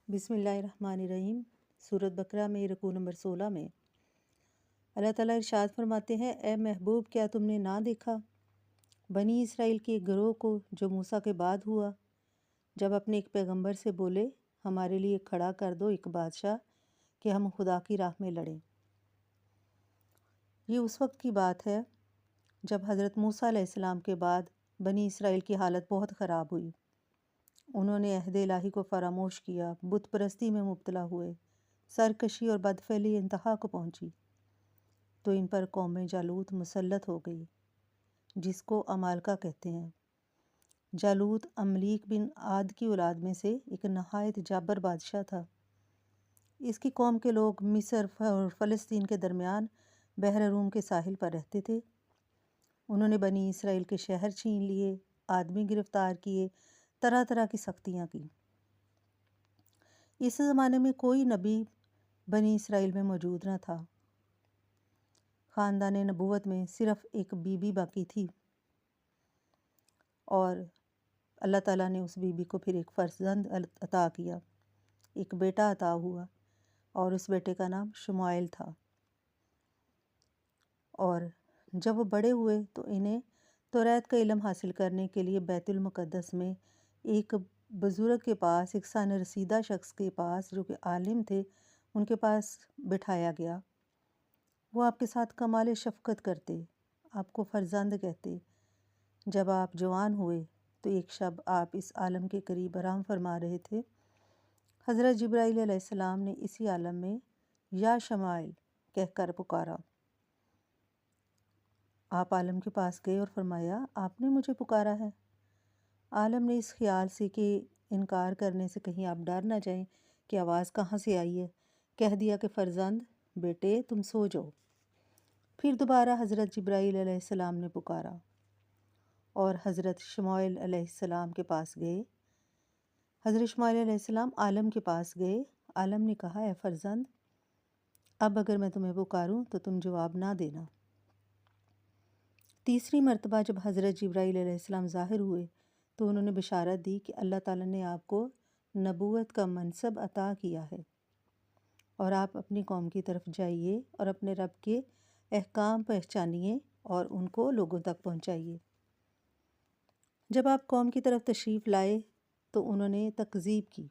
بسم اللہ الرحمن الرحیم۔ سورۃ بقرہ میں رکوع نمبر 16 میں اللہ تعالیٰ ارشاد فرماتے ہیں، اے محبوب کیا تم نے نہ دیکھا بنی اسرائیل کے ایک گروہ کو جو موسیٰ کے بعد ہوا، جب اپنے ایک پیغمبر سے بولے ہمارے لیے کھڑا کر دو ایک بادشاہ کہ ہم خدا کی راہ میں لڑیں۔ یہ اس وقت کی بات ہے جب حضرت موسیٰ علیہ السلام کے بعد بنی اسرائیل کی حالت بہت خراب ہوئی۔ انہوں نے عہد الہی کو فراموش کیا، بت پرستی میں مبتلا ہوئے، سرکشی اور بدفعلی انتہا کو پہنچی، تو ان پر قوم جالوت مسلط ہو گئی، جس کو عمالقہ کہتے ہیں۔ جالوت عملیق بن عاد کی اولاد میں سے ایک نہایت جابر بادشاہ تھا۔ اس کی قوم کے لوگ مصر اور فلسطین کے درمیان بحر روم کے ساحل پر رہتے تھے۔ انہوں نے بنی اسرائیل کے شہر چھین لیے، آدمی گرفتار کیے، طرح طرح کی سختیاں کی۔ اس زمانے میں کوئی نبی بنی اسرائیل میں موجود نہ تھا۔ خاندان نبوت میں صرف ایک بی بی باقی تھی، اور اللہ تعالیٰ نے اس بی بی کو پھر ایک فرزند عطا کیا، ایک بیٹا عطا ہوا، اور اس بیٹے کا نام شموئیل تھا۔ اور جب وہ بڑے ہوئے تو انہیں توریت کا علم حاصل کرنے کے لیے بیت المقدس میں ایک بزرگ کے پاس، ایک سن رسیدہ شخص کے پاس جو کہ عالم تھے، ان کے پاس بٹھایا گیا۔ وہ آپ کے ساتھ کمال شفقت کرتے، آپ کو فرزند کہتے۔ جب آپ جوان ہوئے تو ایک شب آپ اس عالم کے قریب آرام فرما رہے تھے، حضرت جبرائیل علیہ السلام نے اسی عالم میں یا شمائل کہہ کر پکارا۔ آپ عالم کے پاس گئے اور فرمایا، آپ نے مجھے پکارا ہے۔ عالم نے اس خیال سے کہ انکار کرنے سے کہیں آپ ڈر نہ جائیں کہ آواز کہاں سے آئی ہے، کہہ دیا کہ فرزند بیٹے تم سو جاؤ۔ پھر دوبارہ حضرت جبرائیل علیہ السلام نے پکارا اور حضرت شموئیل علیہ السلام کے پاس گئے۔ حضرت شموئیل علیہ السلام عالم کے پاس گئے۔ عالم نے کہا، اے فرزند اب اگر میں تمہیں پکاروں تو تم جواب نہ دینا۔ تیسری مرتبہ جب حضرت جبرائیل علیہ السلام ظاہر ہوئے تو انہوں نے بشارت دی کہ اللہ تعالیٰ نے آپ کو نبوت کا منصب عطا کیا ہے، اور آپ اپنی قوم کی طرف جائیے اور اپنے رب کے احکام پہچانیے اور ان کو لوگوں تک پہنچائیے۔ جب آپ قوم کی طرف تشریف لائے تو انہوں نے تکذیب کی،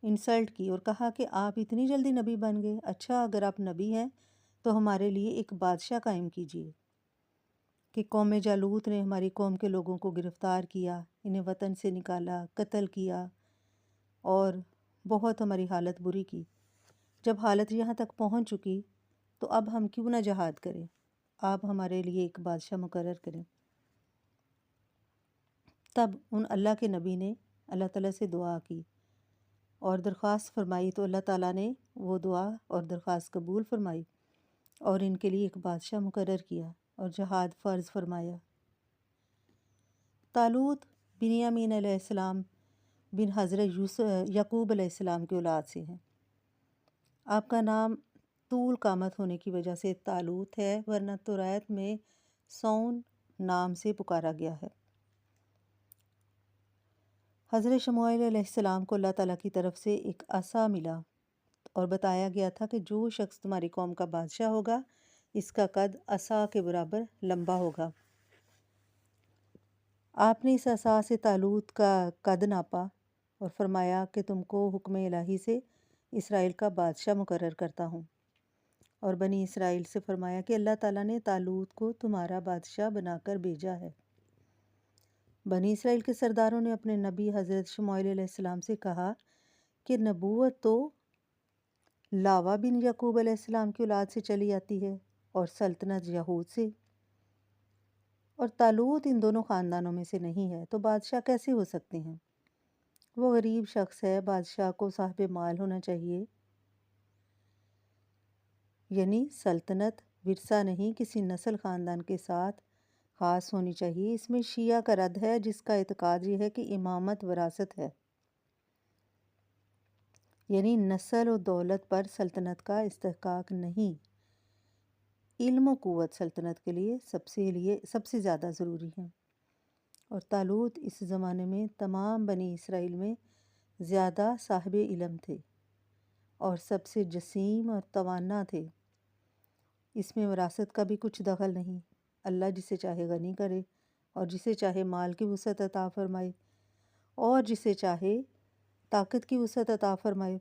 انسلٹ کی، اور کہا کہ آپ اتنی جلدی نبی بن گئے، اچھا اگر آپ نبی ہیں تو ہمارے لیے ایک بادشاہ قائم کیجیے، کہ قوم جالوت نے ہماری قوم کے لوگوں کو گرفتار کیا، انہیں وطن سے نکالا، قتل کیا، اور بہت ہماری حالت بری کی۔ جب حالت یہاں تک پہنچ چکی تو اب ہم کیوں نہ جہاد کریں، آپ ہمارے لیے ایک بادشاہ مقرر کریں۔ تب ان اللہ کے نبی نے اللہ تعالیٰ سے دعا کی اور درخواست فرمائی، تو اللہ تعالیٰ نے وہ دعا اور درخواست قبول فرمائی اور ان کے لیے ایک بادشاہ مقرر کیا اور جہاد فرض فرمایا۔ طالوت بنیامین علیہ السلام بن حضرت یعقوب علیہ السلام کی اولاد سے ہیں۔ آپ کا نام طول قامت ہونے کی وجہ سے طالوت ہے، ورنہ توریت میں سون نام سے پکارا گیا ہے۔ حضرت شموئیل علیہ السلام کو اللہ تعالیٰ کی طرف سے ایک عصا ملا اور بتایا گیا تھا کہ جو شخص تمہاری قوم کا بادشاہ ہوگا اس کا قد عصا کے برابر لمبا ہوگا۔ آپ نے اس عصا سے طالوت کا قد ناپا اور فرمایا کہ تم کو حکم الہی سے اسرائیل کا بادشاہ مقرر کرتا ہوں، اور بنی اسرائیل سے فرمایا کہ اللہ تعالیٰ نے طالوت کو تمہارا بادشاہ بنا کر بھیجا ہے۔ بنی اسرائیل کے سرداروں نے اپنے نبی حضرت شموئیل علیہ السلام سے کہا کہ نبوت تو لاوا بن یعقوب علیہ السلام کی اولاد سے چلی آتی ہے اور سلطنت یہود سے، اور طالوت ان دونوں خاندانوں میں سے نہیں ہے، تو بادشاہ کیسے ہو سکتے ہیں؟ وہ غریب شخص ہے، بادشاہ کو صاحب مال ہونا چاہیے۔ یعنی سلطنت ورثہ نہیں، کسی نسل خاندان کے ساتھ خاص ہونی چاہیے۔ اس میں شیعہ کا رد ہے جس کا اعتقاد یہ ہے کہ امامت وراثت ہے، یعنی نسل و دولت پر سلطنت کا استحقاق نہیں، علم و قوت سلطنت کے لیے سب سے زیادہ ضروری ہے۔ اور طالوت اس زمانے میں تمام بنی اسرائیل میں زیادہ صاحب علم تھے اور سب سے جسیم اور توانا تھے۔ اس میں وراثت کا بھی کچھ دخل نہیں۔ اللہ جسے چاہے غنی کرے اور جسے چاہے مال کی وسعت عطا فرمائے اور جسے چاہے طاقت کی وسعت عطا فرمائے۔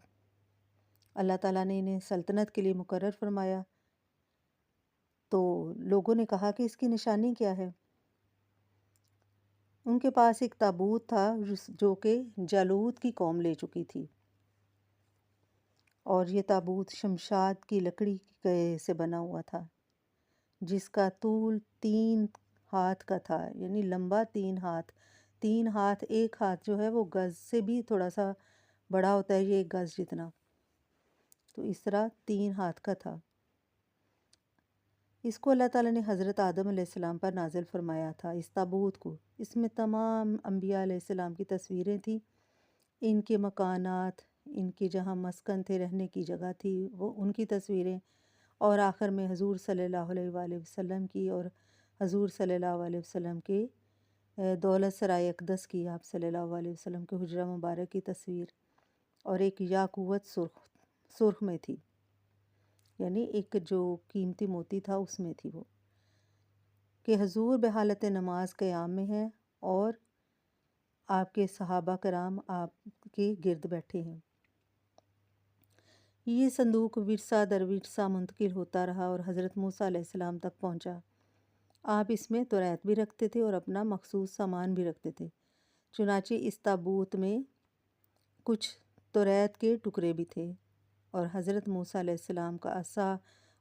اللہ تعالیٰ نے انہیں سلطنت کے لیے مقرر فرمایا۔ تو لوگوں نے کہا کہ اس کی نشانی کیا ہے؟ ان کے پاس ایک تابوت تھا جو کہ جالوت کی قوم لے چکی تھی، اور یہ تابوت شمشاد کی لکڑی سے بنا ہوا تھا، جس کا طول 3 ہاتھ کا تھا، یعنی لمبا 3 ہاتھ۔ 3 ہاتھ، ایک ہاتھ جو ہے وہ گز سے بھی تھوڑا سا بڑا ہوتا ہے، یہ 1 گز جتنا، تو اس طرح 3 ہاتھ کا تھا۔ اس کو اللہ تعالیٰ نے حضرت آدم علیہ السلام پر نازل فرمایا تھا، اس تابوت کو۔ اس میں تمام انبیاء علیہ السلام کی تصویریں تھیں، ان کے مکانات، ان کے جہاں مسکن تھے، رہنے کی جگہ تھی، وہ ان کی تصویریں، اور آخر میں حضور صلی اللہ علیہ وآلہ وسلم کی اور حضور صلی اللہ علیہ وسلم کے دولت سرائے اقدس کی، آپ صلی اللہ علیہ وسلم کے حجرہ مبارک کی تصویر، اور ایک یاقوت سرخ میں تھی، یعنی ایک جو قیمتی موتی تھا اس میں تھی وہ، کہ حضور بحالت نماز قیام میں ہیں اور آپ کے صحابہ کرام آپ کے گرد بیٹھے ہیں۔ یہ صندوق ورثہ در ورثہ منتقل ہوتا رہا اور حضرت موسیٰ علیہ السلام تک پہنچا۔ آپ اس میں توریت بھی رکھتے تھے اور اپنا مخصوص سامان بھی رکھتے تھے۔ چنانچہ اس تابوت میں کچھ توریت کے ٹکڑے بھی تھے، اور حضرت موسیٰ علیہ السلام کا عصا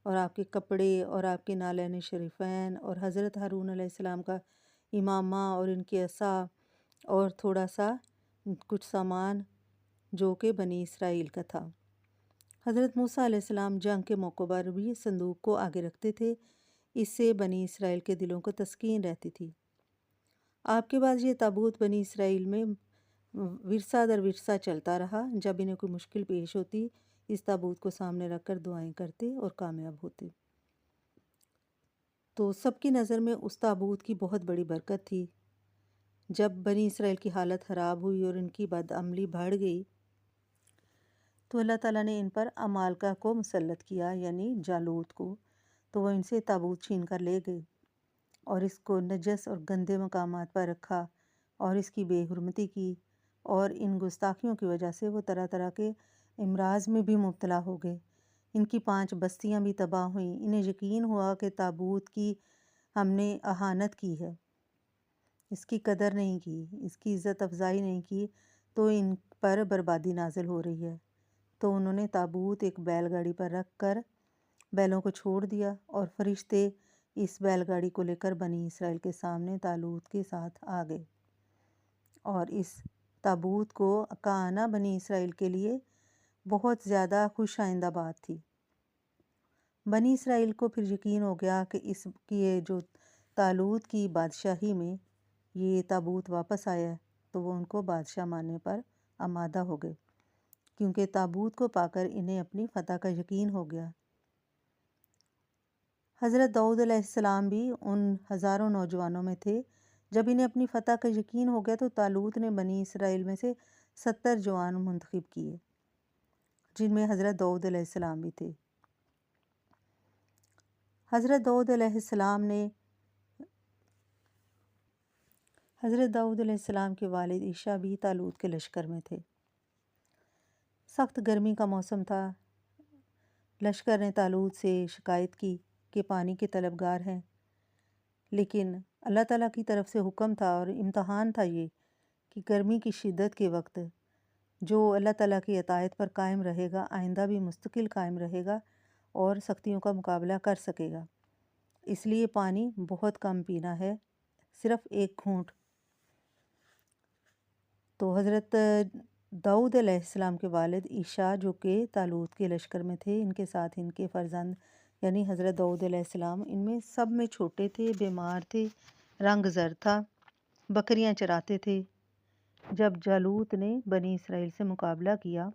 اور آپ کے کپڑے اور آپ کے نالین شریفین اور حضرت ہارون علیہ السلام کا امامہ اور ان کے عصا اور تھوڑا سا کچھ سامان جو کہ بنی اسرائیل کا تھا۔ حضرت موسیٰ علیہ السلام جنگ کے موقع پر بھی صندوق کو آگے رکھتے تھے، اس سے بنی اسرائیل کے دلوں کو تسکین رہتی تھی۔ آپ کے بعد یہ تابوت بنی اسرائیل میں ورثہ در ورثہ چلتا رہا، جب انہیں کوئی مشکل پیش ہوتی اس تابوت کو سامنے رکھ کر دعائیں کرتے اور کامیاب ہوتے۔ تو سب کی نظر میں اس تابوت کی بہت بڑی برکت تھی۔ جب بنی اسرائیل کی حالت خراب ہوئی اور ان کی بدعملی بڑھ گئی تو اللہ تعالیٰ نے ان پر عمالقہ کو مسلط کیا، یعنی جالوت کو، تو وہ ان سے تابوت چھین کر لے گئے اور اس کو نجس اور گندے مقامات پر رکھا اور اس کی بے حرمتی کی، اور ان گستاخیوں کی وجہ سے وہ طرح طرح کے امراض میں بھی مبتلا ہو گئے۔ ان کی 5 بستیاں بھی تباہ ہوئیں۔ انہیں یقین ہوا کہ تابوت کی ہم نے اہانت کی ہے، اس کی قدر نہیں کی، اس کی عزت افزائی نہیں کی، تو ان پر بربادی نازل ہو رہی ہے۔ تو انہوں نے تابوت ایک بیل گاڑی پر رکھ کر بیلوں کو چھوڑ دیا، اور فرشتے اس بیل گاڑی کو لے کر بنی اسرائیل کے سامنے تالوت کے ساتھ آ گئے، اور اس تابوت کا آنا بنی اسرائیل کے لیے بہت زیادہ خوش آئندہ بات تھی۔ بنی اسرائیل کو پھر یقین ہو گیا کہ اس کی جو طالوت کی بادشاہی میں یہ تابوت واپس آیا ہے، تو وہ ان کو بادشاہ ماننے پر آمادہ ہو گئے، کیونکہ تابوت کو پا کر انہیں اپنی فتح کا یقین ہو گیا۔ حضرت داؤد علیہ السلام بھی ان ہزاروں نوجوانوں میں تھے۔ جب انہیں اپنی فتح کا یقین ہو گیا تو طالوت نے بنی اسرائیل میں سے 70 جوان منتخب کیے، جن میں حضرت داؤد علیہ السلام بھی تھے۔ حضرت داؤد علیہ السلام کے والد عیسیٰ بھی طالوت کے لشکر میں تھے۔ سخت گرمی کا موسم تھا۔ لشکر نے طالوت سے شکایت کی کہ پانی کے طلبگار ہیں، لیکن اللہ تعالیٰ کی طرف سے حکم تھا اور امتحان تھا یہ کہ گرمی کی شدت کے وقت جو اللہ تعالیٰ کی اطاعت پر قائم رہے گا آئندہ بھی مستقل قائم رہے گا اور سختیوں کا مقابلہ کر سکے گا، اس لیے پانی بہت کم پینا ہے، صرف 1 گھونٹ۔ تو حضرت داؤد علیہ السلام کے والد عیسیٰ جو کہ طالوت کے لشکر میں تھے، ان کے ساتھ ان کے فرزند یعنی حضرت داؤد علیہ السلام ان میں سب میں چھوٹے تھے، بیمار تھے، رنگ زرد تھا، بکریاں چراتے تھے۔ جب جالوت نے بنی اسرائیل سے مقابلہ کیا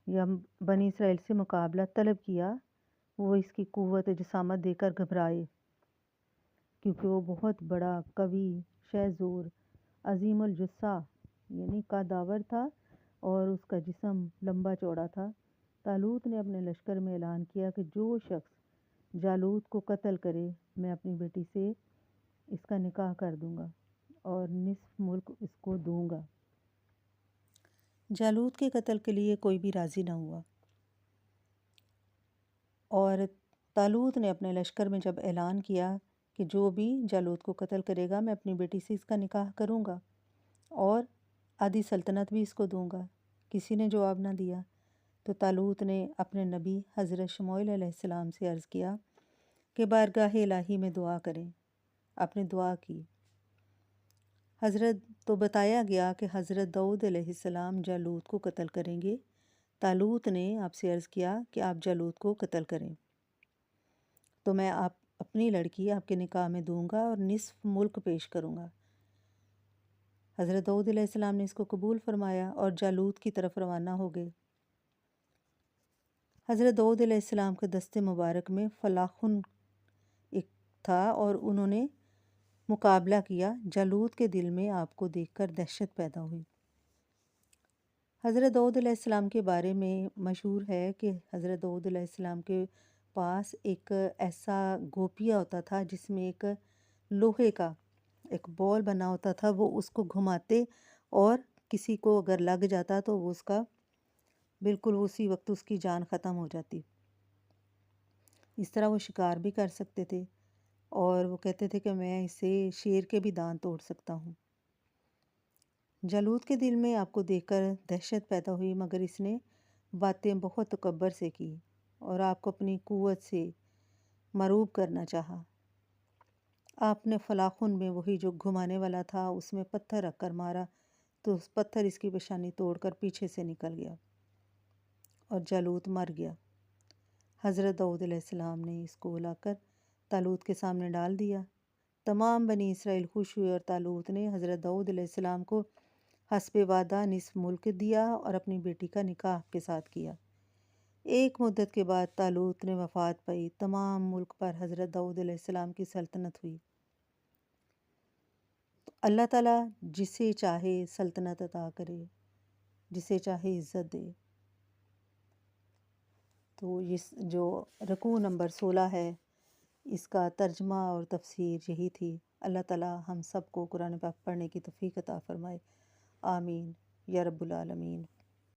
یا بنی اسرائیل سے مقابلہ طلب کیا، وہ اس کی قوت جسامت دے کر گھبرائے، کیونکہ وہ بہت بڑا، قوی، شہ زور، عظیم الجثہ یعنی قدآور تھا، اور اس کا جسم لمبا چوڑا تھا۔ طالوت نے اپنے لشکر میں اعلان کیا کہ جو شخص جالوت کو قتل کرے میں اپنی بیٹی سے اس کا نکاح کر دوں گا اور نصف ملک اس کو دوں گا۔ جالوت کے قتل کے لیے کوئی بھی راضی نہ ہوا، اور طالوت نے اپنے لشکر میں جب اعلان کیا کہ جو بھی جالوت کو قتل کرے گا میں اپنی بیٹی سے اس کا نکاح کروں گا اور آدھی سلطنت بھی اس کو دوں گا، کسی نے جواب نہ دیا۔ تو طالوت نے اپنے نبی حضرت شموئیل علیہ السلام سے عرض کیا کہ بارگاہ الہی میں دعا کریں۔ آپ نے دعا کی تو بتایا گیا کہ حضرت داؤد علیہ السلام جالوت کو قتل کریں گے۔ طالوت نے آپ سے عرض کیا کہ آپ جالوت کو قتل کریں تو میں اپنی لڑکی آپ کے نکاح میں دوں گا اور نصف ملک پیش کروں گا۔ حضرت داؤد علیہ السلام نے اس کو قبول فرمایا اور جالوت کی طرف روانہ ہو گئے۔ حضرت داؤد علیہ السلام کے دست مبارک میں فلاخن ایک تھا اور انہوں نے مقابلہ کیا۔ جالوت کے دل میں آپ کو دیکھ کر دہشت پیدا ہوئی۔ حضرت داؤد علیہ السلام کے بارے میں مشہور ہے کہ حضرت داؤد علیہ السلام کے پاس ایک ایسا گوپیہ ہوتا تھا جس میں ایک لوہے کا ایک بال بنا ہوتا تھا، وہ اس کو گھماتے اور کسی کو اگر لگ جاتا تو وہ اس کا بالکل اسی وقت اس کی جان ختم ہو جاتی۔ اس طرح وہ شکار بھی کر سکتے تھے اور وہ کہتے تھے کہ میں اسے شیر کے بھی دانت توڑ سکتا ہوں۔ جالوت کے دل میں آپ کو دیکھ کر دہشت پیدا ہوئی، مگر اس نے باتیں بہت تکبر سے کی اور آپ کو اپنی قوت سے مروب کرنا چاہا۔ آپ نے فلاخن میں وہی جو گھمانے والا تھا اس میں پتھر رکھ کر مارا تو اس پتھر اس کی پیشانی توڑ کر پیچھے سے نکل گیا اور جالوت مر گیا۔ حضرت داؤد علیہ السلام نے اس کو لا کر طالوت کے سامنے ڈال دیا۔ تمام بنی اسرائیل خوش ہوئے اور طالوت نے حضرت داؤد علیہ السلام کو حسب وعدہ نصف ملک دیا اور اپنی بیٹی کا نکاح کے ساتھ کیا۔ ایک مدت کے بعد طالوت نے وفات پائی۔ تمام ملک پر حضرت داؤد علیہ السلام کی سلطنت ہوئی۔ تو اللہ تعالیٰ جسے چاہے سلطنت عطا کرے، جسے چاہے عزت دے۔ تو اس جو رکوع نمبر 16 ہے اس کا ترجمہ اور تفسیر یہی تھی۔ اللہ تعالیٰ ہم سب کو قرآن پاک پڑھنے کی توفیق عطا فرمائے، آمین یا رب العالمین۔